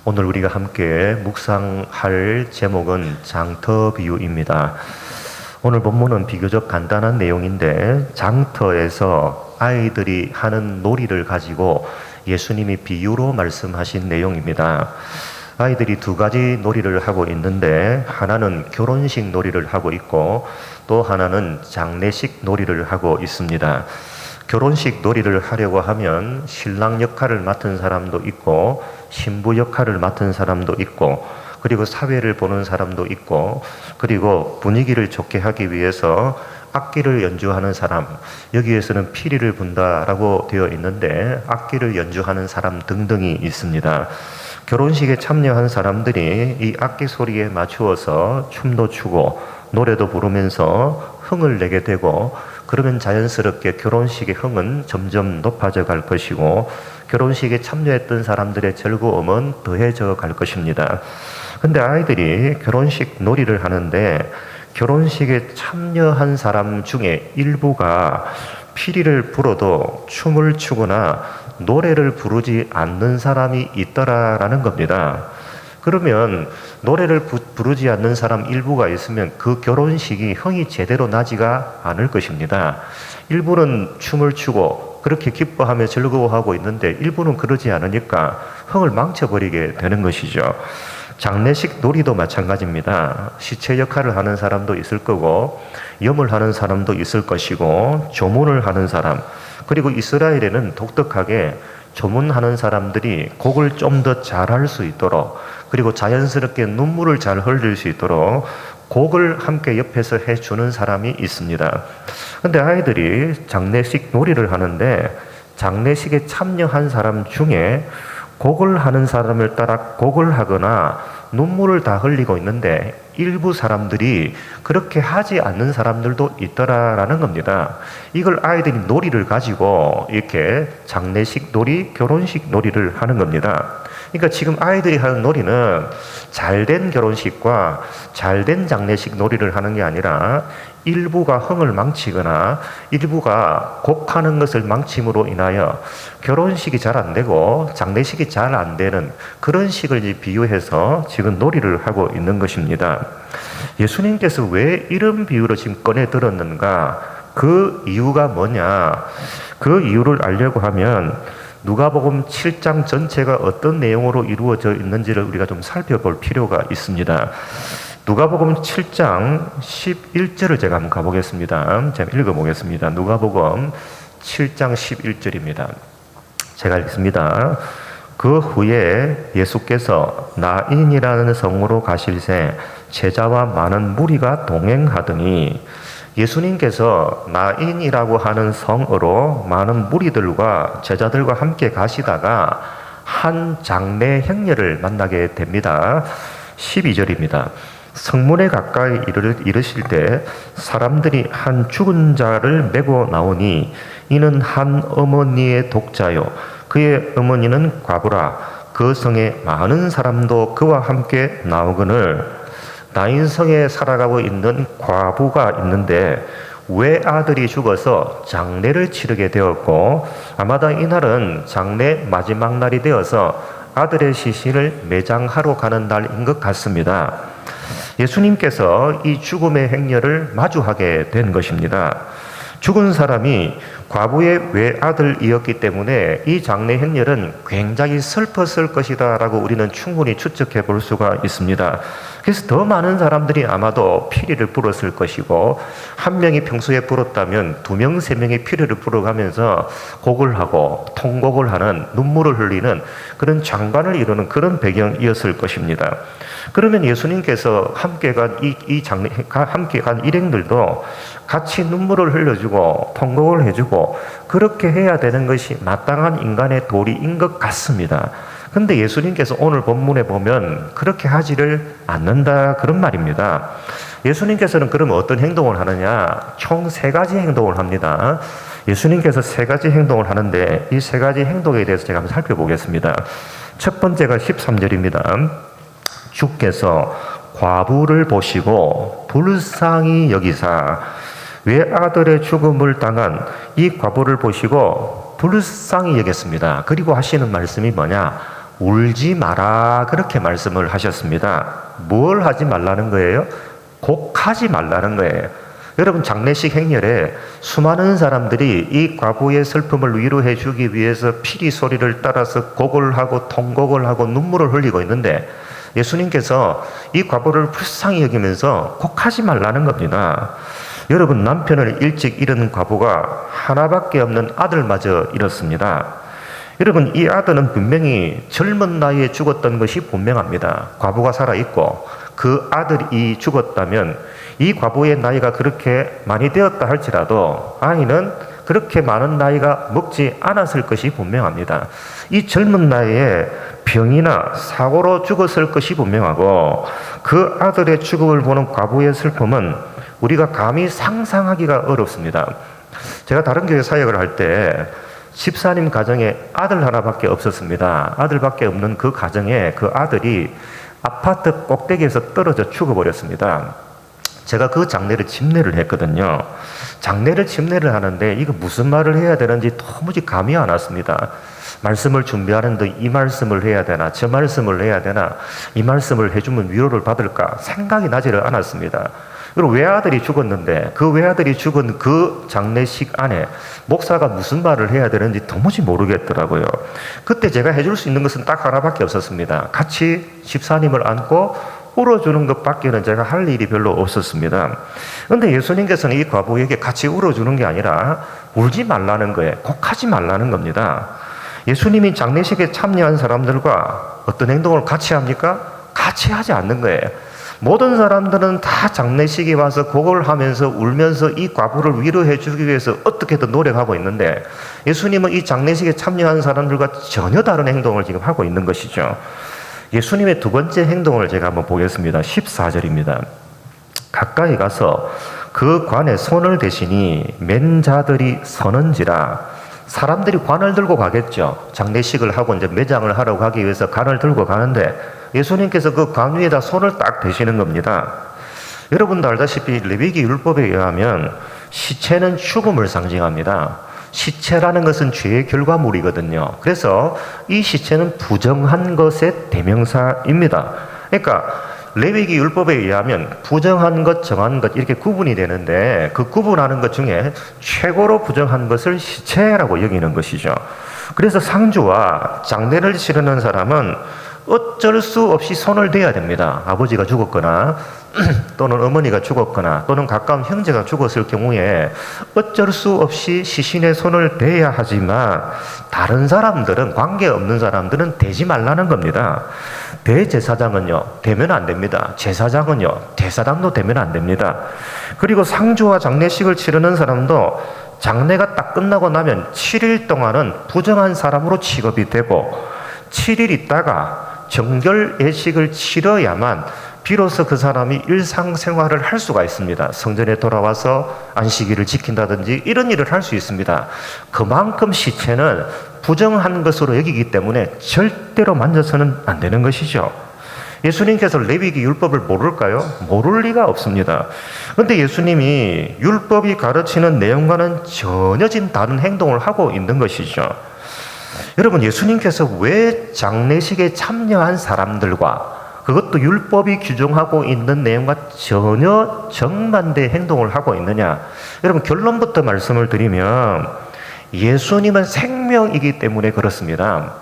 오늘 우리가 함께 묵상할 제목은 장터 비유입니다. 오늘 본문은 비교적 간단한 내용인데 장터에서 아이들이 하는 놀이를 가지고 예수님이 비유로 말씀하신 내용입니다. 아이들이 두 가지 놀이를 하고 있는데 하나는 결혼식 놀이를 하고 있고 또 하나는 장례식 놀이를 하고 있습니다. 결혼식 놀이를 하려고 하면 신랑 역할을 맡은 사람도 있고 신부 역할을 맡은 사람도 있고 그리고 사회를 보는 사람도 있고 그리고 분위기를 좋게 하기 위해서 악기를 연주하는 사람, 여기에서는 피리를 분다라고 되어 있는데 악기를 연주하는 사람 등등이 있습니다. 결혼식에 참여한 사람들이 이 악기 소리에 맞추어서 춤도 추고 노래도 부르면서 흥을 내게 되고 그러면 자연스럽게 결혼식의 흥은 점점 높아져 갈 것이고 결혼식에 참여했던 사람들의 즐거움은 더해져 갈 것입니다. 근데 아이들이 결혼식 놀이를 하는데 결혼식에 참여한 사람 중에 일부가 피리를 불어도 춤을 추거나 노래를 부르지 않는 사람이 있더라라는 겁니다. 그러면 노래를 부르지 않는 사람 일부가 있으면 그 결혼식이 흥이 제대로 나지가 않을 것입니다. 일부는 춤을 추고 그렇게 기뻐하며 즐거워하고 있는데 일부는 그러지 않으니까 흥을 망쳐버리게 되는 것이죠. 장례식 놀이도 마찬가지입니다. 시체 역할을 하는 사람도 있을 거고 염을 하는 사람도 있을 것이고 조문을 하는 사람, 그리고 이스라엘에는 독특하게 조문하는 사람들이 곡을 좀 더 잘할 수 있도록 그리고 자연스럽게 눈물을 잘 흘릴 수 있도록 곡을 함께 옆에서 해주는 사람이 있습니다. 근데 아이들이 장례식 놀이를 하는데 장례식에 참여한 사람 중에 곡을 하는 사람을 따라 곡을 하거나 눈물을 다 흘리고 있는데 일부 사람들이 그렇게 하지 않는 사람들도 있더라라는 겁니다. 이걸 아이들이 놀이를 가지고 이렇게 장례식 놀이, 결혼식 놀이를 하는 겁니다. 그러니까 지금 아이들이 하는 놀이는 잘된 결혼식과 잘된 장례식 놀이를 하는 게 아니라 일부가 흥을 망치거나 일부가 곡하는 것을 망침으로 인하여 결혼식이 잘 안 되고 장례식이 잘 안 되는 그런 식을 비유해서 지금 놀이를 하고 있는 것입니다. 예수님께서 왜 이런 비유를 지금 꺼내 들었는가? 그 이유가 뭐냐? 그 이유를 알려고 하면 누가복음 7장 전체가 어떤 내용으로 이루어져 있는지를 우리가 좀 살펴볼 필요가 있습니다. 누가복음 7장 11절을 제가 한번 가보겠습니다. 제가 읽어보겠습니다. 누가복음 7장 11절입니다. 제가 읽습니다. 그 후에 예수께서 나인이라는 성으로 가실새 제자와 많은 무리가 동행하더니 예수님께서 나인이라고 하는 성으로 많은 무리들과 제자들과 함께 가시다가 한 장례 행렬을 만나게 됩니다. 12절입니다. 성문에 가까이 이르실 때 사람들이 한 죽은 자를 메고 나오니 이는 한 어머니의 독자요 그의 어머니는 과부라. 그 성에 많은 사람도 그와 함께 나오거늘 나인성에 살아가고 있는 과부가 있는데 외아들이 죽어서 장례를 치르게 되었고 아마도 이날은 장례 마지막 날이 되어서 아들의 시신을 매장하러 가는 날인 것 같습니다. 예수님께서 이 죽음의 행렬을 마주하게 된 것입니다. 죽은 사람이 과부의 외아들이었기 때문에 이 장례 행렬은 굉장히 슬펐을 것이다 라고 우리는 충분히 추측해 볼 수가 있습니다. 그래서 더 많은 사람들이 아마도 피리를 불었을 것이고 한 명이 평소에 불었다면 두 명, 세 명이 피리를 불어가면서 곡을 하고 통곡을 하는 눈물을 흘리는 그런 장관을 이루는 그런 배경이었을 것입니다. 그러면 예수님께서 함께 간 일행들도 같이 눈물을 흘려주고 통곡을 해주고 그렇게 해야 되는 것이 마땅한 인간의 도리인 것 같습니다. 근데 예수님께서 오늘 본문에 보면 그렇게 하지를 않는다 그런 말입니다. 예수님께서는 그러면 어떤 행동을 하느냐? 총 3가지 행동을 합니다. 예수님께서 3가지 행동을 하는데 이 3가지 행동에 대해서 제가 한번 살펴보겠습니다. 첫 번째가 13절입니다. 주께서 과부를 보시고 불쌍히 여기사 외아들의 죽음을 당한 이 과부를 보시고 불쌍히 여겼습니다. 그리고 하시는 말씀이 뭐냐? 울지 마라 그렇게 말씀을 하셨습니다. 뭘 하지 말라는 거예요? 곡하지 말라는 거예요. 여러분, 장례식 행렬에 수많은 사람들이 이 과부의 슬픔을 위로해 주기 위해서 피리 소리를 따라서 곡을 하고 통곡을 하고 눈물을 흘리고 있는데 예수님께서 이 과부를 불쌍히 여기면서 곡하지 말라는 겁니다. 여러분, 남편을 일찍 잃은 과부가 하나밖에 없는 아들마저 잃었습니다. 여러분, 이 아들은 분명히 젊은 나이에 죽었던 것이 분명합니다. 과부가 살아있고 그 아들이 죽었다면 이 과부의 나이가 그렇게 많이 되었다 할지라도 아이는 그렇게 많은 나이가 먹지 않았을 것이 분명합니다. 이 젊은 나이에 병이나 사고로 죽었을 것이 분명하고 그 아들의 죽음을 보는 과부의 슬픔은 우리가 감히 상상하기가 어렵습니다. 제가 다른 교회 사역을 할 때 집사님 가정에 아들 하나밖에 없었습니다. 아들밖에 없는 그 가정에 그 아들이 아파트 꼭대기에서 떨어져 죽어버렸습니다. 제가 그 장례를 집례를 했거든요. 장례를 집례를 하는데 이거 무슨 말을 해야 되는지 도무지 감이 안 왔습니다. 말씀을 준비하는데 이 말씀을 해야 되나 저 말씀을 해야 되나 이 말씀을 해주면 위로를 받을까 생각이 나지를 않았습니다. 그리고 외아들이 죽었는데 그 외아들이 죽은 그 장례식 안에 목사가 무슨 말을 해야 되는지 도무지 모르겠더라고요. 그때 제가 해줄 수 있는 것은 딱 하나밖에 없었습니다. 같이 집사님을 안고 울어주는 것밖에는 제가 할 일이 별로 없었습니다. 그런데 예수님께서는 이 과부에게 같이 울어주는 게 아니라 울지 말라는 거예요. 곡하지 말라는 겁니다. 예수님이 장례식에 참여한 사람들과 어떤 행동을 같이 합니까? 같이 하지 않는 거예요. 모든 사람들은 다 장례식에 와서 곡을 하면서 울면서 이 과부를 위로해 주기 위해서 어떻게든 노력하고 있는데 예수님은 이 장례식에 참여한 사람들과 전혀 다른 행동을 지금 하고 있는 것이죠. 예수님의 두 번째 행동을 제가 한번 보겠습니다. 14절입니다. 가까이 가서 그 관에 손을 대시니 맨 자들이 서는지라. 사람들이 관을 들고 가겠죠. 장례식을 하고 이제 매장을 하러 가기 위해서 관을 들고 가는데 예수님께서 그 관 위에다 손을 딱 대시는 겁니다. 여러분도 알다시피 레위기 율법에 의하면 시체는 죽음을 상징합니다. 시체라는 것은 죄의 결과물이거든요. 그래서 이 시체는 부정한 것의 대명사입니다. 그러니까 레위기 율법에 의하면 부정한 것, 정한 것 이렇게 구분이 되는데 그 구분하는 것 중에 최고로 부정한 것을 시체라고 여기는 것이죠. 그래서 상주와 장례를 치르는 사람은 어쩔 수 없이 손을 대야 됩니다. 아버지가 죽었거나 또는 어머니가 죽었거나 또는 가까운 형제가 죽었을 경우에 어쩔 수 없이 시신의 손을 대야 하지만 다른 사람들은, 관계없는 사람들은 대지 말라는 겁니다. 대제사장은요 대면 안 됩니다. 제사장은요 대사장도 대면 안 됩니다. 그리고 상주와 장례식을 치르는 사람도 장례가 딱 끝나고 나면 7일 동안은 부정한 사람으로 취급이 되고 7일 있다가 정결 예식을 치러야만 비로소 그 사람이 일상생활을 할 수가 있습니다. 성전에 돌아와서 안식일을 지킨다든지 이런 일을 할 수 있습니다. 그만큼 시체는 부정한 것으로 여기기 때문에 절대로 만져서는 안 되는 것이죠. 예수님께서 레위기 율법을 모를까요? 모를 리가 없습니다. 그런데 예수님이 율법이 가르치는 내용과는 전혀 다른 행동을 하고 있는 것이죠. 여러분, 예수님께서 왜 장례식에 참여한 사람들과 그것도 율법이 규정하고 있는 내용과 전혀 정반대 행동을 하고 있느냐? 여러분, 결론부터 말씀을 드리면 예수님은 생명이기 때문에 그렇습니다.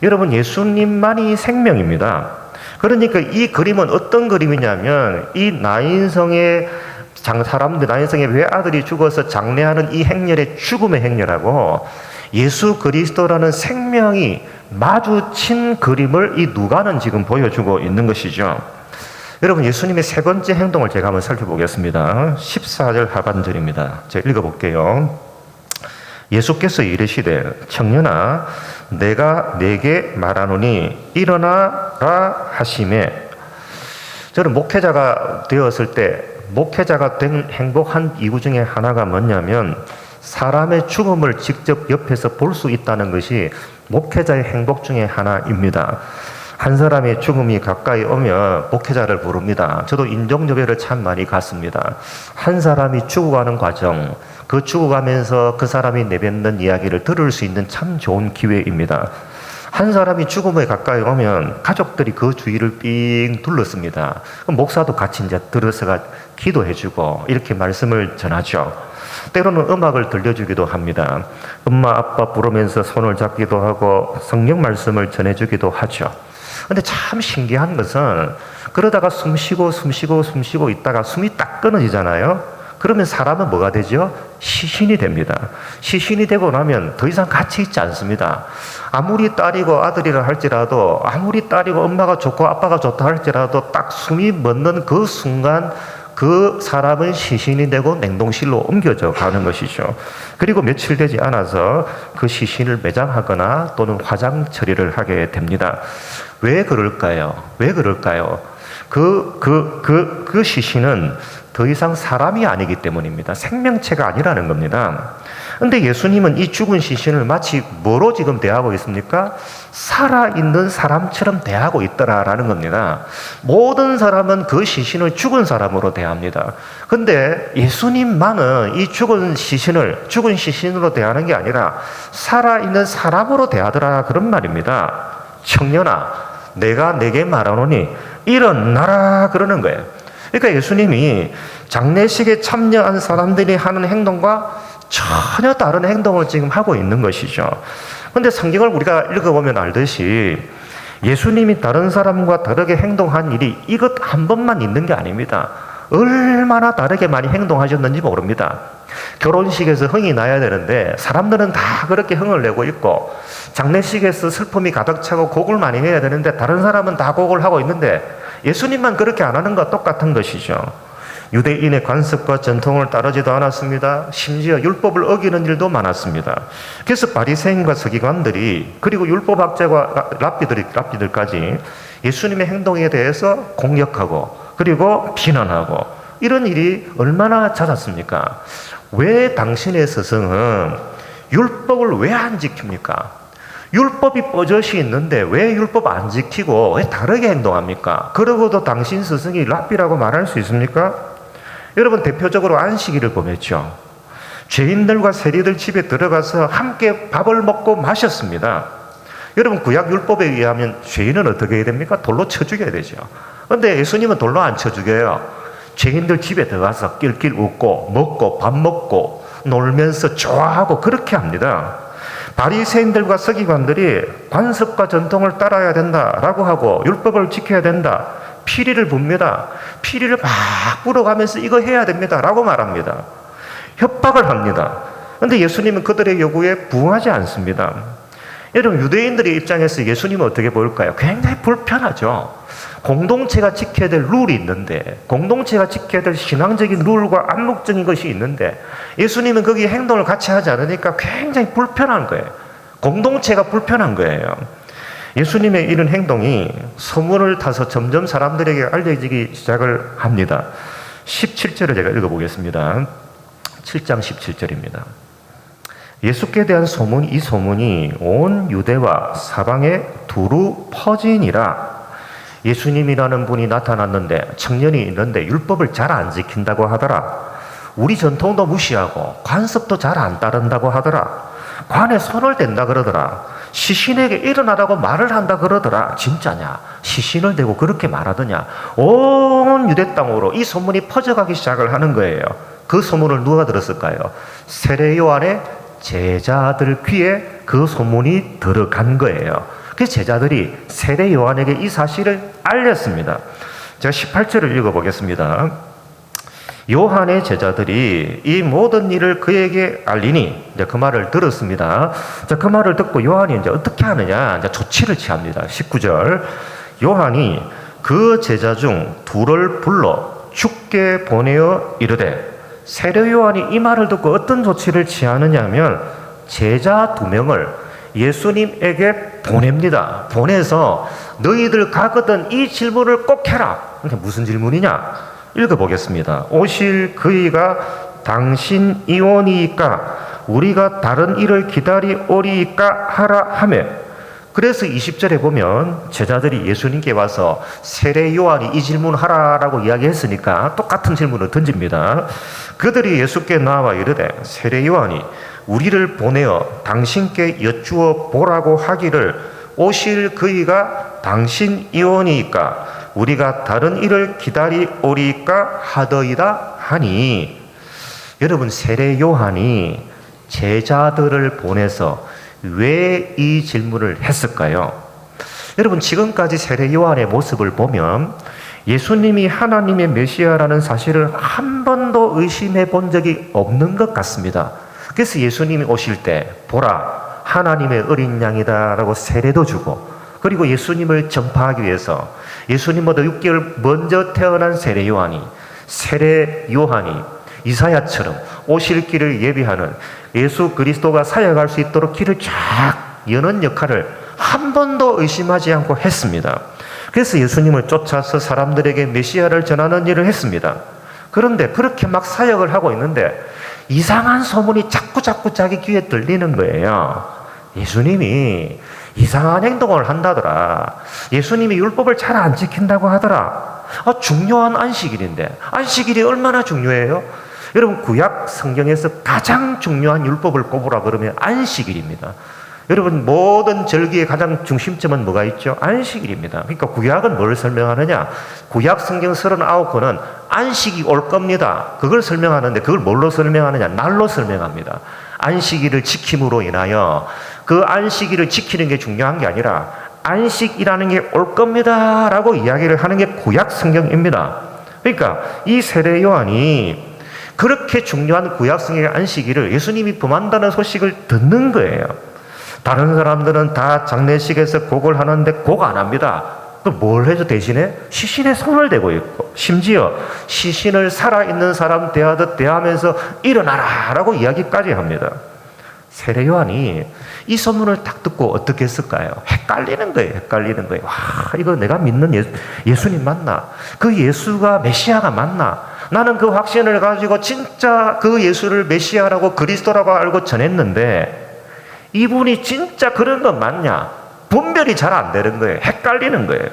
여러분, 예수님만이 생명입니다. 그러니까 이 그림은 어떤 그림이냐면 이 나인성의 사람들, 나인성의 외아들이 죽어서 장례하는 이 행렬의 죽음의 행렬하고 예수 그리스도라는 생명이 마주친 그림을 이 누가는 지금 보여주고 있는 것이죠. 여러분, 예수님의 세 번째 행동을 제가 한번 살펴보겠습니다. 14절 하반절입니다. 제가 읽어볼게요. 예수께서 이르시되 청년아 내가 네게 말하노니 일어나라 하시매. 저는 목회자가 되었을 때 목회자가 된 행복한 이유 중에 하나가 뭐냐면 사람의 죽음을 직접 옆에서 볼 수 있다는 것이 목회자의 행복 중에 하나입니다. 한 사람의 죽음이 가까이 오면 목회자를 부릅니다. 저도 인종교배를 참 많이 갔습니다. 한 사람이 죽어가는 과정, 그 죽어가면서 그 사람이 내뱉는 이야기를 들을 수 있는 참 좋은 기회입니다. 한 사람이 죽음에 가까이 오면 가족들이 그 주위를 삥 둘렀습니다. 그럼 목사도 같이 이제 들어서가 기도해주고 이렇게 말씀을 전하죠. 때로는 음악을 들려주기도 합니다. 엄마 아빠 부르면서 손을 잡기도 하고 성경 말씀을 전해주기도 하죠. 근데 참 신기한 것은 그러다가 숨 쉬고 있다가 숨이 딱 끊어지잖아요. 그러면 사람은 뭐가 되죠? 시신이 됩니다. 시신이 되고 나면 더 이상 같이 있지 않습니다. 아무리 딸이고 아들이라 할지라도, 아무리 딸이고 엄마가 좋고 아빠가 좋다 할지라도 딱 숨이 멎는 그 순간 그 사람은 시신이 되고 냉동실로 옮겨져 가는 것이죠. 그리고 며칠 되지 않아서 그 시신을 매장하거나 또는 화장 처리를 하게 됩니다. 왜 그럴까요? 왜 그럴까요? 그 시신은 더 이상 사람이 아니기 때문입니다. 생명체가 아니라는 겁니다. 근데 예수님은 이 죽은 시신을 마치 뭐로 지금 대하고 있습니까? 살아있는 사람처럼 대하고 있더라라는 겁니다. 모든 사람은 그 시신을 죽은 사람으로 대합니다. 근데 예수님만은 이 죽은 시신으로 대하는 게 아니라 살아있는 사람으로 대하더라 그런 말입니다. 청년아, 내가 내게 말하노니 일어나라 그러는 거예요. 그러니까 예수님이 장례식에 참여한 사람들이 하는 행동과 전혀 다른 행동을 지금 하고 있는 것이죠. 그런데 성경을 우리가 읽어보면 알듯이 예수님이 다른 사람과 다르게 행동한 일이 이것 한 번만 있는 게 아닙니다. 얼마나 다르게 많이 행동하셨는지 모릅니다. 결혼식에서 흥이 나야 되는데 사람들은 다 그렇게 흥을 내고 있고, 장례식에서 슬픔이 가득 차고 곡을 많이 해야 되는데 다른 사람은 다 곡을 하고 있는데 예수님만 그렇게 안 하는 것과 똑같은 것이죠. 유대인의 관습과 전통을 따르지도 않았습니다. 심지어 율법을 어기는 일도 많았습니다. 그래서 바리새인과 서기관들이, 그리고 율법학자와 랍비들까지 예수님의 행동에 대해서 공격하고 그리고 비난하고 이런 일이 얼마나 잦았습니까? 왜 당신의 스승은 율법을 왜 안 지킵니까? 율법이 버젓이 있는데 왜 율법 안 지키고 왜 다르게 행동합니까? 그러고도 당신 스승이 랍비라고 말할 수 있습니까? 여러분, 대표적으로 안식일을 보냈죠. 죄인들과 세리들 집에 들어가서 함께 밥을 먹고 마셨습니다. 여러분, 구약 율법에 의하면 죄인은 어떻게 해야 됩니까? 돌로 쳐 죽여야 되죠. 그런데 예수님은 돌로 안 쳐 죽여요. 죄인들 집에 들어가서 낄낄 웃고 먹고 밥 먹고 놀면서 좋아하고 그렇게 합니다. 바리새인들과 서기관들이 관습과 전통을 따라야 된다라고 하고 율법을 지켜야 된다, 피리를 붑니다. 피리를 막 불어가면서 이거 해야 됩니다라고 말합니다. 협박을 합니다. 그런데 예수님은 그들의 요구에 부응하지 않습니다. 여러분, 유대인들의 입장에서 예수님은 어떻게 보일까요? 굉장히 불편하죠. 공동체가 지켜야 될 룰이 있는데, 공동체가 지켜야 될 신앙적인 룰과 암묵적인 것이 있는데 예수님은 거기에 행동을 같이 하지 않으니까 굉장히 불편한 거예요. 공동체가 불편한 거예요. 예수님의 이런 행동이 소문을 타서 점점 사람들에게 알려지기 시작을 합니다. 17절을 제가 읽어보겠습니다. 7장 17절입니다. 예수께 대한 소문, 이 소문이 온 유대와 사방에 두루 퍼지니라. 예수님이라는 분이 나타났는데, 청년이 있는데 율법을 잘 안 지킨다고 하더라. 우리 전통도 무시하고 관습도 잘 안 따른다고 하더라. 관에 손을 댄다 그러더라. 시신에게 일어나라고 말을 한다 그러더라. 진짜냐? 시신을 대고 그렇게 말하더냐? 온 유대 땅으로 이 소문이 퍼져가기 시작을 하는 거예요. 그 소문을 누가 들었을까요? 세례 요한의 제자들 귀에 그 소문이 들어간 거예요. 그 제자들이 세례 요한에게 이 사실을 알렸습니다. 제가 18절을 읽어보겠습니다. 요한의 제자들이 이 모든 일을 그에게 알리니, 이제 그 말을 들었습니다. 자, 그 말을 듣고 요한이 이제 어떻게 하느냐, 이제 조치를 취합니다. 19절. 요한이 그 제자 중 둘을 불러 죽게 보내어 이르되, 세례 요한이 이 말을 듣고 어떤 조치를 취하느냐 하면 제자 2명을 예수님에게 보냅니다. 보내서 너희들 가거든 이 질문을 꼭 해라. 이게 무슨 질문이냐? 읽어보겠습니다. 오실 그이가 당신 이원이니까 우리가 다른 일을 기다리오리이까 하라 하며, 그래서 20절에 보면 제자들이 예수님께 와서 세례 요한이 이 질문하라라고 이야기했으니까 똑같은 질문을 던집니다. 그들이 예수께 나와 이르되, 세례 요한이 우리를 보내어 당신께 여쭈어 보라고 하기를 오실 그이가 당신이오니까 우리가 다른 일을 기다리오리까 하더이다 하니. 여러분, 세례 요한이 제자들을 보내서 왜 이 질문을 했을까요? 여러분, 지금까지 세례 요한의 모습을 보면 예수님이 하나님의 메시아라는 사실을 한 번도 의심해 본 적이 없는 것 같습니다. 그래서 예수님이 오실 때 보라 하나님의 어린 양이다 라고 세례도 주고, 그리고 예수님을 전파하기 위해서 예수님보다 6개월 먼저 태어난 세례 요한이 이사야처럼 오실 길을 예비하는 예수 그리스도가 사역할 수 있도록 길을 쫙 여는 역할을 한 번도 의심하지 않고 했습니다. 그래서 예수님을 쫓아서 사람들에게 메시아를 전하는 일을 했습니다. 그런데 그렇게 막 사역을 하고 있는데 이상한 소문이 자꾸 자기 귀에 들리는 거예요. 예수님이 이상한 행동을 한다더라. 예수님이 율법을 잘 안 지킨다고 하더라. 중요한 안식일인데, 안식일이 얼마나 중요해요? 여러분, 구약 성경에서 가장 중요한 율법을 꼽으라 그러면 안식일입니다. 여러분, 모든 절기의 가장 중심점은 뭐가 있죠? 안식일입니다. 그러니까 구약은 뭘 설명하느냐? 구약 성경 39권은 안식이 올 겁니다. 그걸 설명하는데, 그걸 뭘로 설명하느냐? 날로 설명합니다. 안식일을 지킴으로 인하여 그 안식일을 지키는 게 중요한 게 아니라 안식이라는 게 올 겁니다 라고 이야기를 하는 게 구약 성경입니다. 그러니까 이 세례 요한이 그렇게 중요한 구약 성경의 안식일을 예수님이 범한다는 소식을 듣는 거예요. 다른 사람들은 다 장례식에서 곡을 하는데 곡 안 합니다. 그럼 뭘 해서 대신에 시신에 손을 대고 있고, 심지어 시신을 살아있는 사람 대하듯 대하면서 일어나라 라고 이야기까지 합니다. 세례 요한이 이 소문을 딱 듣고 어떻게 했을까요? 헷갈리는 거예요. 와, 이거 내가 믿는 예수님 맞나? 그 예수가 메시아가 맞나? 나는 그 확신을 가지고 진짜 그 예수를 메시아라고 그리스도라고 알고 전했는데 이분이 진짜 그런 건 맞냐? 분별이 잘 안 되는 거예요. 헷갈리는 거예요.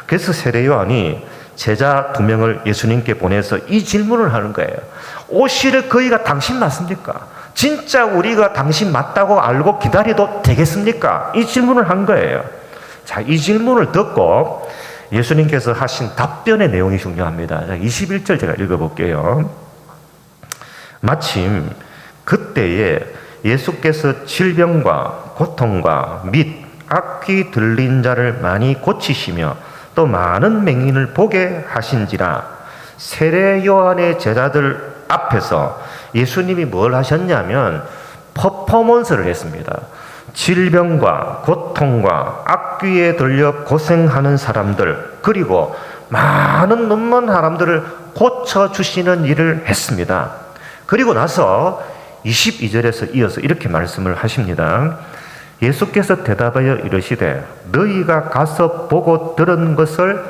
그래서 세례 요한이 제자 2명을 예수님께 보내서 이 질문을 하는 거예요. 오실 그이가 당신 맞습니까? 진짜 우리가 당신 맞다고 알고 기다려도 되겠습니까? 이 질문을 한 거예요. 자, 이 질문을 듣고 예수님께서 하신 답변의 내용이 중요합니다. 21절 제가 읽어볼게요. 마침 그때에 예수께서 질병과 고통과 및 악귀 들린 자를 많이 고치시며 또 많은 맹인을 보게 하신지라. 세례 요한의 제자들 앞에서 예수님이 뭘 하셨냐면 퍼포먼스를 했습니다. 질병과 고통과 악귀에 들려 고생하는 사람들, 그리고 많은 눈먼 사람들을 고쳐주시는 일을 했습니다. 그리고 나서 22절에서 이어서 이렇게 말씀을 하십니다. 예수께서 대답하여 이르시되 너희가 가서 보고 들은 것을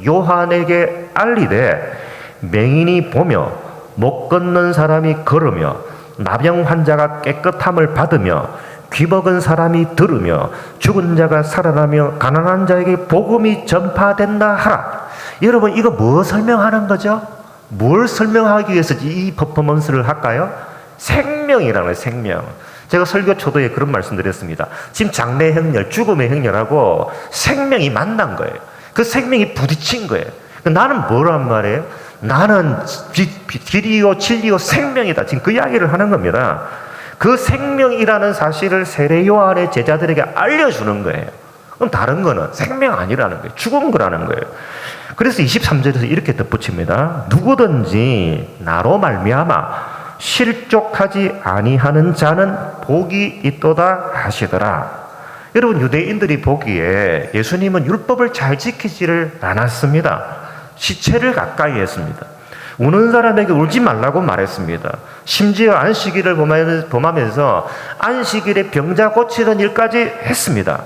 요한에게 알리되 맹인이 보며 못 걷는 사람이 걸으며 나병 환자가 깨끗함을 받으며 귀먹은 사람이 들으며 죽은 자가 살아나며 가난한 자에게 복음이 전파된다 하라. 여러분, 이거 뭐 설명하는 거죠? 뭘 설명하기 위해서 이 퍼포먼스를 할까요? 생명이라는 거예요. 생명. 제가 설교 초도에 그런 말씀 드렸습니다. 지금 장래 행렬, 죽음의 행렬하고 생명이 만난 거예요. 그 생명이 부딪힌 거예요. 나는 뭐란 말이에요? 나는 길이요 진리요 생명이다. 지금 그 이야기를 하는 겁니다. 그 생명이라는 사실을 세례 요한의 제자들에게 알려주는 거예요. 그럼 다른 거는 생명 아니라는 거예요. 죽은 거라는 거예요. 그래서 23절에서 이렇게 덧붙입니다. 누구든지 나로 말미암아 실족하지 아니하는 자는 복이 있도다 하시더라. 여러분, 유대인들이 보기에 예수님은 율법을 잘 지키지를 않았습니다. 시체를 가까이 했습니다. 우는 사람에게 울지 말라고 말했습니다. 심지어 안식일을 범하면서 안식일에 병자 고치는 일까지 했습니다.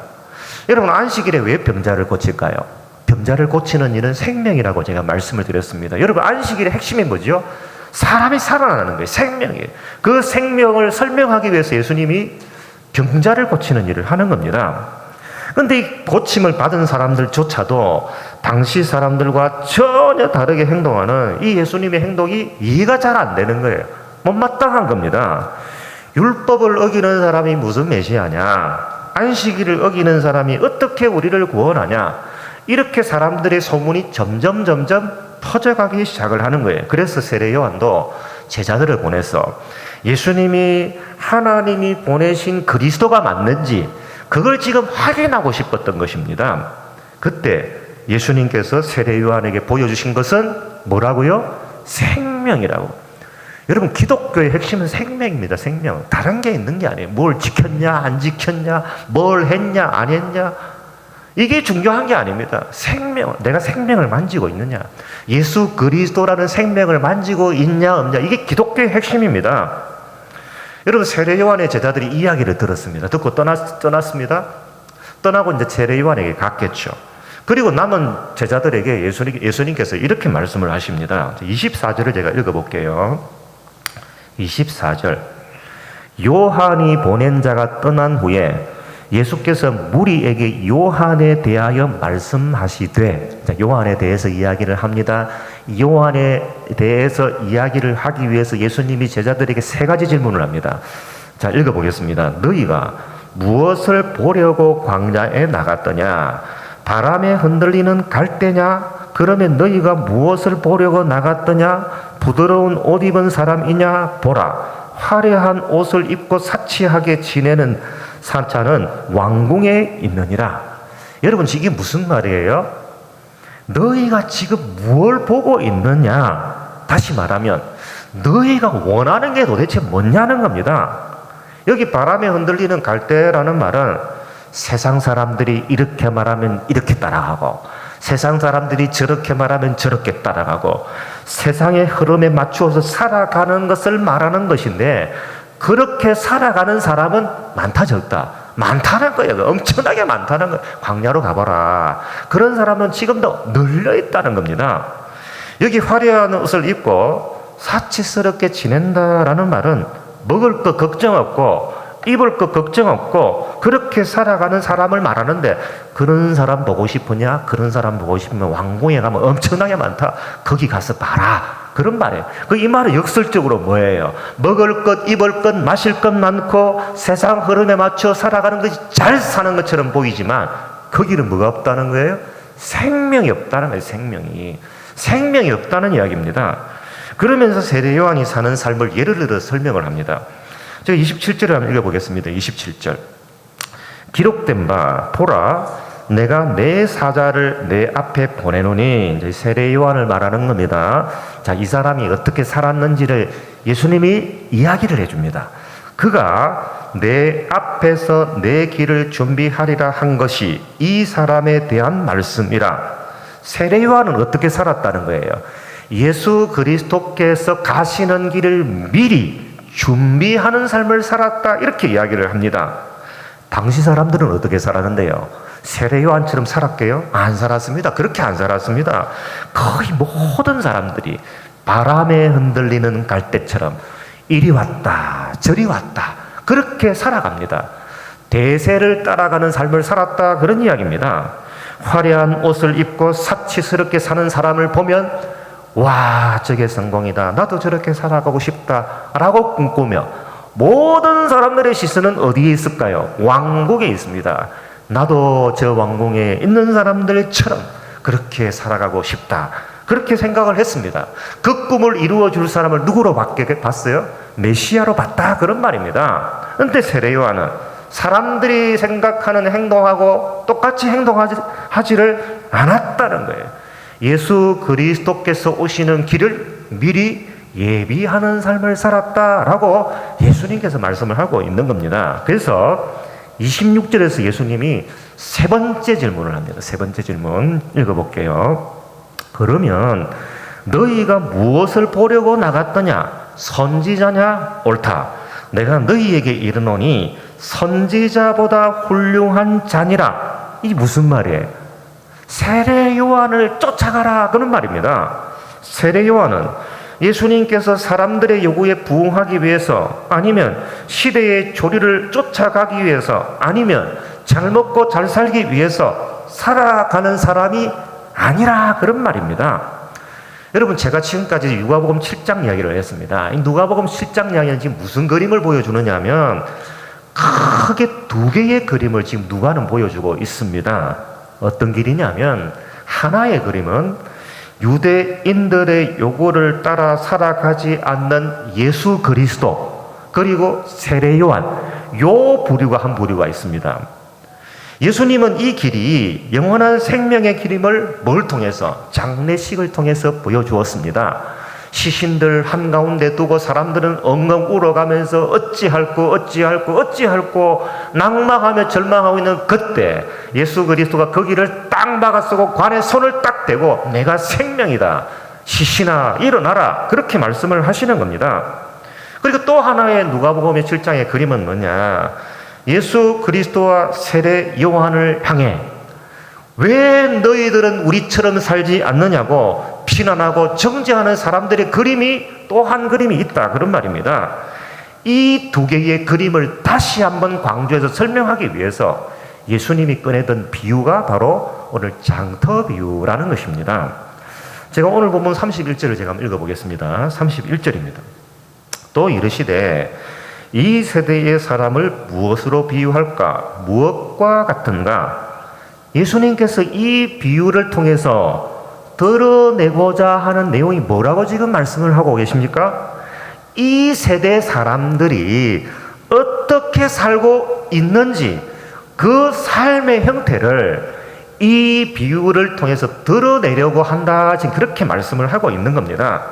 여러분, 안식일에 왜 병자를 고칠까요? 병자를 고치는 일은 생명이라고 제가 말씀을 드렸습니다. 여러분, 안식일의 핵심이 뭐죠? 사람이 살아나는 거예요. 생명이에요. 그 생명을 설명하기 위해서 예수님이 병자를 고치는 일을 하는 겁니다. 그런데 이 고침을 받은 사람들조차도 당시 사람들과 전혀 다르게 행동하는 이 예수님의 행동이 이해가 잘 안 되는 거예요. 못마땅한 겁니다. 율법을 어기는 사람이 무슨 메시아냐? 안식일을 어기는 사람이 어떻게 우리를 구원하냐, 이렇게 사람들의 소문이 점점 퍼져가기 시작을 하는 거예요. 그래서 세례 요한도 제자들을 보내서 예수님이 하나님이 보내신 그리스도가 맞는지 그걸 지금 확인하고 싶었던 것입니다. 그때 예수님께서 세례 요한에게 보여주신 것은 뭐라고요? 생명이라고. 여러분, 기독교의 핵심은 생명입니다. 생명. 다른 게 있는 게 아니에요. 뭘 지켰냐 안 지켰냐, 뭘 했냐 안 했냐, 이게 중요한 게 아닙니다. 생명, 내가 생명을 만지고 있느냐, 예수 그리스도라는 생명을 만지고 있냐 없냐, 이게 기독교의 핵심입니다. 여러분, 세례 요한의 제자들이 이야기를 들었습니다. 듣고 떠났습니다. 떠나고 이제 세례 요한에게 갔겠죠. 그리고 남은 제자들에게 예수님께서 이렇게 말씀을 하십니다. 24절을 제가 읽어볼게요. 24절. 요한이 보낸 자가 떠난 후에 예수께서 무리에게 요한에 대하여 말씀하시되, 요한에 대해서 이야기를 합니다. 요한에 대해서 이야기를 하기 위해서 예수님이 제자들에게 세 가지 질문을 합니다. 자, 읽어보겠습니다. 너희가 무엇을 보려고 광야에 나갔더냐? 바람에 흔들리는 갈대냐? 그러면 너희가 무엇을 보려고 나갔더냐? 부드러운 옷 입은 사람이냐? 보라, 화려한 옷을 입고 사치하게 지내는 사자는 왕궁에 있느니라. 여러분, 이게 무슨 말이에요? 너희가 지금 무엇을 보고 있느냐? 다시 말하면 너희가 원하는 게 도대체 뭐냐는 겁니다. 여기 바람에 흔들리는 갈대라는 말은 세상 사람들이 이렇게 말하면 이렇게 따라가고, 세상 사람들이 저렇게 말하면 저렇게 따라가고, 세상의 흐름에 맞추어서 살아가는 것을 말하는 것인데, 그렇게 살아가는 사람은 많다 적다? 많다는 거예요. 엄청나게 많다는 거예요. 광야로 가봐라. 그런 사람은 지금도 널려 있다는 겁니다. 여기 화려한 옷을 입고 사치스럽게 지낸다라는 말은 먹을 거 걱정 없고 입을 거 걱정 없고 그렇게 살아가는 사람을 말하는데, 그런 사람 보고 싶으냐? 그런 사람 보고 싶으면 왕궁에 가면 엄청나게 많다. 거기 가서 봐라. 그런 말이에요. 이 말은 역설적으로 뭐예요? 먹을 것, 입을 것, 마실 것 많고 세상 흐름에 맞춰 살아가는 것이 잘 사는 것처럼 보이지만 거기는 뭐가 없다는 거예요? 생명이 없다는 거예요. 생명이 없다는 이야기입니다. 그러면서 세례 요한이 사는 삶을 예를 들어 설명을 합니다. 제가 27절을 한번 읽어보겠습니다. 27절. 기록된 바 보라, 내가 내 사자를 내 앞에 보내노니, 이제 세례 요한을 말하는 겁니다. 자, 이 사람이 어떻게 살았는지를 예수님이 이야기를 해줍니다. 그가 내 앞에서 내 길을 준비하리라 한 것이 이 사람에 대한 말씀이라. 세례 요한은 어떻게 살았다는 거예요? 예수 그리스도께서 가시는 길을 미리 준비하는 삶을 살았다, 이렇게 이야기를 합니다. 당시 사람들은 어떻게 살았는데요? 세례 요한처럼 살았게요? 안 살았습니다. 그렇게 안 살았습니다. 거의 모든 사람들이 바람에 흔들리는 갈대처럼 이리 왔다 저리 왔다 그렇게 살아갑니다. 대세를 따라가는 삶을 살았다, 그런 이야기입니다. 화려한 옷을 입고 사치스럽게 사는 사람을 보면 와, 저게 성공이다, 나도 저렇게 살아가고 싶다 라고 꿈꾸며, 모든 사람들의 시선은 어디에 있을까요? 왕국에 있습니다. 나도 저 왕궁에 있는 사람들처럼 그렇게 살아가고 싶다, 그렇게 생각을 했습니다. 그 꿈을 이루어 줄 사람을 누구로 봤어요? 메시아로 봤다, 그런 말입니다. 그런데 세례 요한은 사람들이 생각하는 행동하고 똑같이 행동하지를 않았다는 거예요. 예수 그리스도께서 오시는 길을 미리 예비하는 삶을 살았다라고 예수님께서 말씀을 하고 있는 겁니다. 그래서 26절에서 예수님이 세 번째 질문을 합니다. 세 번째 질문 읽어볼게요. 그러면 너희가 무엇을 보려고 나갔더냐? 선지자냐? 옳다. 내가 너희에게 이르노니 선지자보다 훌륭한 자니라. 이게 무슨 말이에요? 세례 요한을 쫓아가라, 그런 말입니다. 세례 요한은 예수님께서 사람들의 요구에 부응하기 위해서, 아니면 시대의 조리를 쫓아가기 위해서, 아니면 잘 먹고 잘 살기 위해서 살아가는 사람이 아니라, 그런 말입니다. 여러분, 제가 지금까지 누가복음 7장 이야기를 했습니다. 이 누가복음 7장 이야기는 지금 무슨 그림을 보여주느냐 하면, 크게 두 개의 그림을 지금 누가는 보여주고 있습니다. 어떤 길이냐면 하나의 그림은 유대인들의 요구를 따라 살아가지 않는 예수 그리스도, 그리고 세례 요한, 요 부류가 한 부류가 있습니다. 예수님은 이 길이 영원한 생명의 길임을 뭘 통해서? 장례식을 통해서 보여주었습니다. 시신들 한가운데 두고 사람들은 엉엉 울어가면서 어찌할꼬 낙망하며 절망하고 있는 그때 예수 그리스도가 거기를 딱 막아서고 관에 손을 딱 대고 내가 생명이다, 시신아 일어나라, 그렇게 말씀을 하시는 겁니다. 그리고 또 하나의 누가복음 7장의 그림은 뭐냐? 예수 그리스도와 세례 요한을 향해 왜 너희들은 우리처럼 살지 않느냐고 비난하고 정죄하는 사람들의 그림이 또 한 그림이 있다, 그런 말입니다. 이 두 개의 그림을 다시 한번 강조해서 설명하기 위해서 예수님이 꺼내던 비유가 바로 오늘 장터 비유라는 것입니다. 제가 오늘 본문 31절을 제가 한번 읽어보겠습니다. 31절입니다. 또 이르시되 이 세대의 사람을 무엇으로 비유할까? 무엇과 같은가? 예수님께서 이 비유를 통해서 드러내고자 하는 내용이 뭐라고 지금 말씀을 하고 계십니까? 이 세대 사람들이 어떻게 살고 있는지 그 삶의 형태를 이 비유를 통해서 드러내려고 한다, 지금 그렇게 말씀을 하고 있는 겁니다.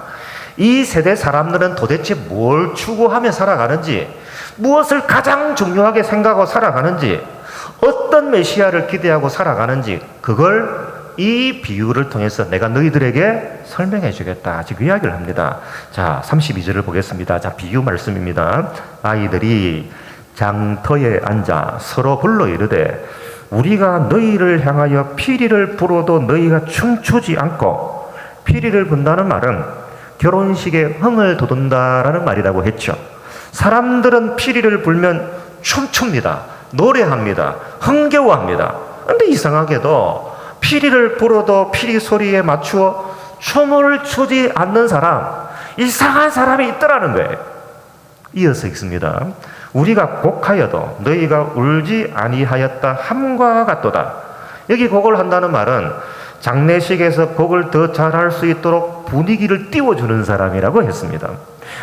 이 세대 사람들은 도대체 뭘 추구하며 살아가는지, 무엇을 가장 중요하게 생각하고 살아가는지, 어떤 메시아를 기대하고 살아가는지, 그걸 이 비유를 통해서 내가 너희들에게 설명해 주겠다, 지금 이야기를 합니다. 자, 32절을 보겠습니다. 자, 비유 말씀입니다. 아이들이 장터에 앉아 서로 불러 이르되 우리가 너희를 향하여 피리를 불어도 너희가 춤추지 않고, 피리를 분다는 말은 결혼식에 흥을 돋운다라는 말이라고 했죠. 사람들은 피리를 불면 춤춥니다, 노래합니다, 흥겨워합니다. 근데 이상하게도 피리를 불어도 피리 소리에 맞추어 춤을 추지 않는 사람, 이상한 사람이 있더라는 거예요. 이어서 읽습니다. 우리가 곡하여도 너희가 울지 아니하였다 함과 같도다. 여기 곡을 한다는 말은 장례식에서 곡을 더 잘할 수 있도록 분위기를 띄워주는 사람이라고 했습니다.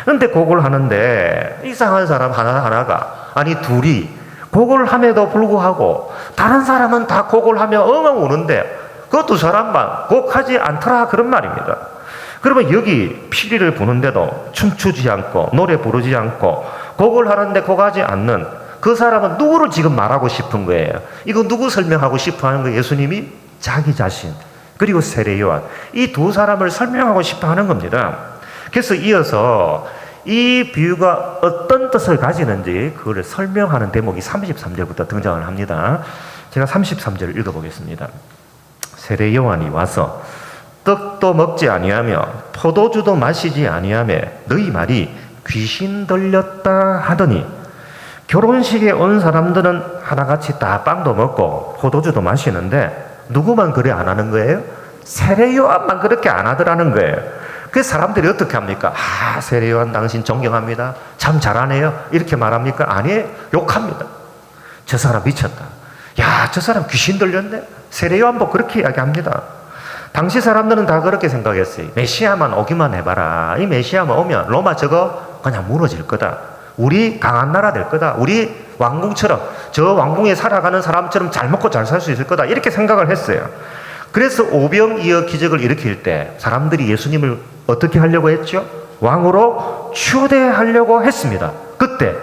그런데 곡을 하는데 이상한 사람 하나가, 아니 둘이 곡을 함에도 불구하고 다른 사람은 다 곡을 하며 엉엉 우는데 그 두 사람만 곡하지 않더라, 그런 말입니다. 그러면 여기 피리를 부는데도 춤추지 않고 노래 부르지 않고 곡을 하는데 곡하지 않는 그 사람은 누구를 지금 말하고 싶은 거예요? 이거 누구 설명하고 싶어 하는 거예요? 예수님이 자기 자신, 그리고 세례 요한, 이 두 사람을 설명하고 싶어 하는 겁니다. 그래서 이어서 이 비유가 어떤 뜻을 가지는지 그걸 설명하는 대목이 33절부터 등장을 합니다. 제가 33절을 읽어보겠습니다. 세례 요한이 와서 떡도 먹지 아니하며 포도주도 마시지 아니하며 너희 말이 귀신 들렸다 하더니, 결혼식에 온 사람들은 하나같이 다 빵도 먹고 포도주도 마시는데 누구만 그래 안 하는 거예요? 세례 요한만 그렇게 안 하더라는 거예요. 그 사람들이 어떻게 합니까? 아, 세례 요한 당신 존경합니다, 참 잘하네요, 이렇게 말합니까? 아니에요. 욕합니다. 저 사람 미쳤다, 야, 저 사람 귀신 들렸네. 세례 요한도 그렇게 이야기합니다. 당시 사람들은 다 그렇게 생각했어요. 메시아만 오기만 해봐라, 이 메시아만 오면 로마 저거 그냥 무너질 거다, 우리 강한 나라 될 거다, 우리 왕궁처럼, 저 왕궁에 살아가는 사람처럼 잘 먹고 잘 살 수 있을 거다, 이렇게 생각을 했어요. 그래서 오병이어 기적을 일으킬 때 사람들이 예수님을 어떻게 하려고 했죠? 왕으로 추대하려고 했습니다. 그때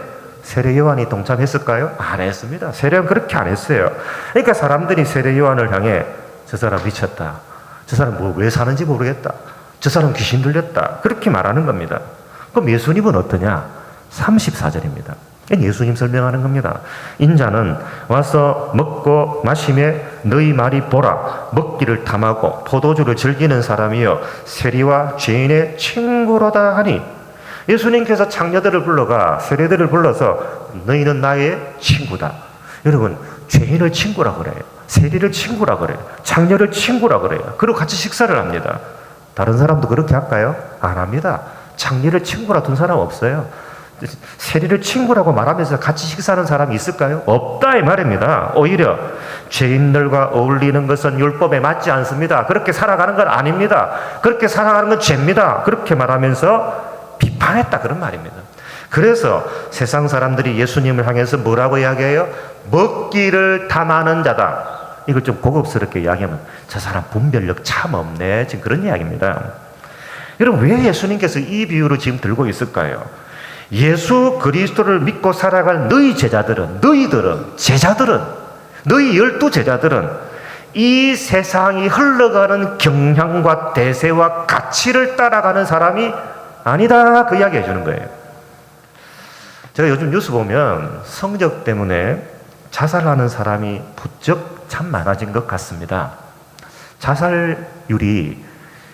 세례 요한이 동참했을까요? 안 했습니다. 세례 요한 그렇게 안 했어요. 그러니까 사람들이 세례 요한을 향해 저 사람 미쳤다, 저 사람 왜 사는지 모르겠다, 저 사람 귀신 들렸다, 그렇게 말하는 겁니다. 그럼 예수님은 어떠냐? 34절입니다. 예수님 설명하는 겁니다. 인자는 와서 먹고 마시며 너희 말이 보라, 먹기를 탐하고 포도주를 즐기는 사람이여 세리와 죄인의 친구로다 하니, 예수님께서 창녀들을 불러가 세례들을 불러서 너희는 나의 친구다. 여러분, 죄인을 친구라 그래요, 세리를 친구라 그래요, 창녀를 친구라 그래요. 그리고 같이 식사를 합니다. 다른 사람도 그렇게 할까요? 안 합니다. 창녀를 친구라 둔 사람 없어요. 세리를 친구라고 말하면서 같이 식사하는 사람이 있을까요? 없다 이 말입니다. 오히려 죄인들과 어울리는 것은 율법에 맞지 않습니다. 그렇게 살아가는 건 아닙니다. 그렇게 살아가는 건 죄입니다. 그렇게 말하면서 비판했다 그런 말입니다. 그래서 세상 사람들이 예수님을 향해서 뭐라고 이야기해요? 먹기를 탐하는 자다. 이걸 좀 고급스럽게 이야기하면 저 사람 분별력 참 없네. 지금 그런 이야기입니다. 여러분 왜 예수님께서 이 비유를 지금 들고 있을까요? 예수 그리스도를 믿고 살아갈 너희 제자들은, 제자들은, 너희 12제자들은 이 세상이 흘러가는 경향과 대세와 가치를 따라가는 사람이 아니다. 그 이야기 해주는 거예요. 제가 요즘 뉴스 보면 성적 때문에 자살하는 사람이 부쩍 참 많아진 것 같습니다. 자살률이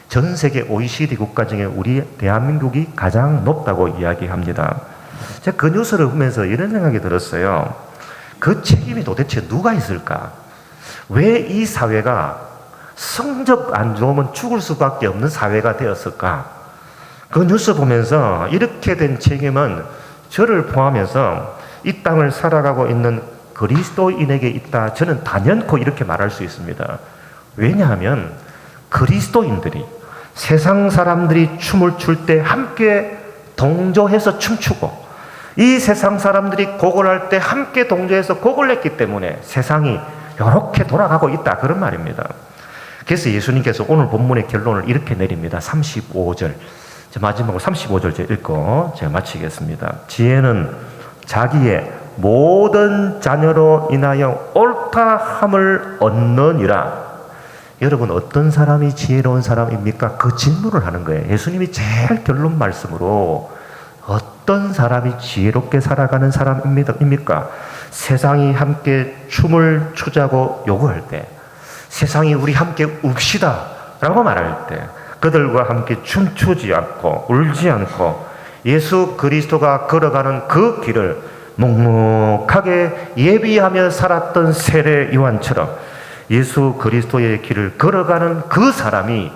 전 세계 OECD 국가 중에 우리 대한민국이 가장 높다고 이야기합니다. 제가 그 뉴스를 보면서 이런 생각이 들었어요. 그 책임이 도대체 누가 있을까? 왜 이 사회가 성적 안 좋으면 죽을 수밖에 없는 사회가 되었을까? 그 뉴스 보면서 이렇게 된 책임은 저를 포함해서 이 땅을 살아가고 있는 그리스도인에게 있다. 저는 단연코 이렇게 말할 수 있습니다. 왜냐하면 그리스도인들이 세상 사람들이 춤을 출 때 함께 동조해서 춤추고 이 세상 사람들이 곡을 할 때 함께 동조해서 곡을 했기 때문에 세상이 이렇게 돌아가고 있다 그런 말입니다. 그래서 예수님께서 오늘 본문의 결론을 이렇게 내립니다. 35절 마지막으로 35절 읽고 제가 마치겠습니다. 지혜는 자기의 모든 자녀로 인하여 옳다함을 얻느니라. 여러분 어떤 사람이 지혜로운 사람입니까? 그 질문을 하는 거예요. 예수님이 제일 결론 말씀으로 어떤 사람이 지혜롭게 살아가는 사람입니까? 세상이 함께 춤을 추자고 요구할 때, 세상이 우리 함께 웁시다 라고 말할 때 그들과 함께 춤추지 않고 울지 않고 예수 그리스도가 걸어가는 그 길을 묵묵하게 예비하며 살았던 세례 요한처럼 예수 그리스도의 길을 걸어가는 그 사람이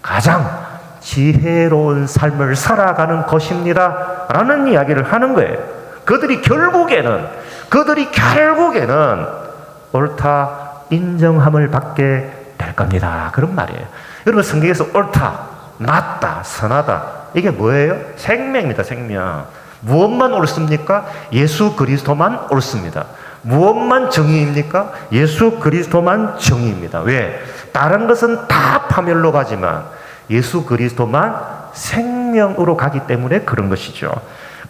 가장 지혜로운 삶을 살아가는 것입니다 라는 이야기를 하는 거예요. 그들이 결국에는 옳다 인정함을 받게 될 겁니다 그런 말이에요. 여러분 성경에서 옳다, 맞다, 선하다 이게 뭐예요? 생명입니다. 생명. 무엇만 옳습니까? 예수 그리스도만 옳습니다. 무엇만 정의입니까? 예수 그리스도만 정의입니다. 왜? 다른 것은 다 파멸로 가지만 예수 그리스도만 생명으로 가기 때문에 그런 것이죠.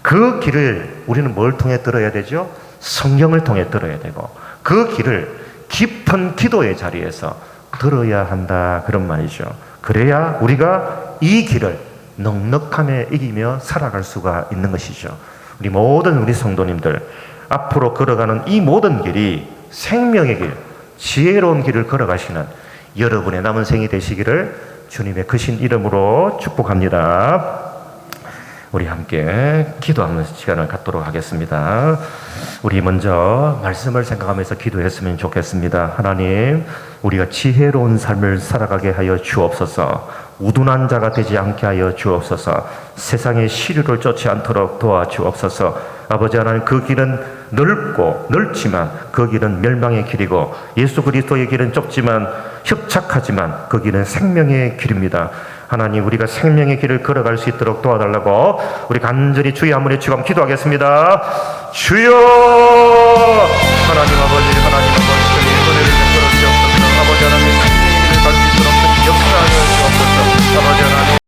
그 길을 우리는 뭘 통해 들어야 되죠? 성경을 통해 들어야 되고 그 길을 깊은 기도의 자리에서 들어야 한다 그런 말이죠. 그래야 우리가 이 길을 넉넉함에 이기며 살아갈 수가 있는 것이죠. 우리 성도님들 앞으로 걸어가는 이 모든 길이 생명의 길, 지혜로운 길을 걸어가시는 여러분의 남은 생이 되시기를 주님의 크신 이름으로 축복합니다. 우리 함께 기도하는 시간을 갖도록 하겠습니다. 우리 먼저 말씀을 생각하면서 기도했으면 좋겠습니다. 하나님, 우리가 지혜로운 삶을 살아가게 하여 주옵소서. 우둔한 자가 되지 않게 하여 주옵소서. 세상의 시류를 쫓지 않도록 도와주옵소서. 아버지 하나님, 그 길은 넓지만 그 길은 멸망의 길이고 예수 그리스도의 길은 좁지만 협착하지만 그 길은 생명의 길입니다. 하나님, 우리가 생명의 길을 걸어갈 수 있도록 도와달라고 우리 간절히 주의 한 분의 주님 기도하겠습니다. 주여! 하나님 아버지, 하나님 아버지.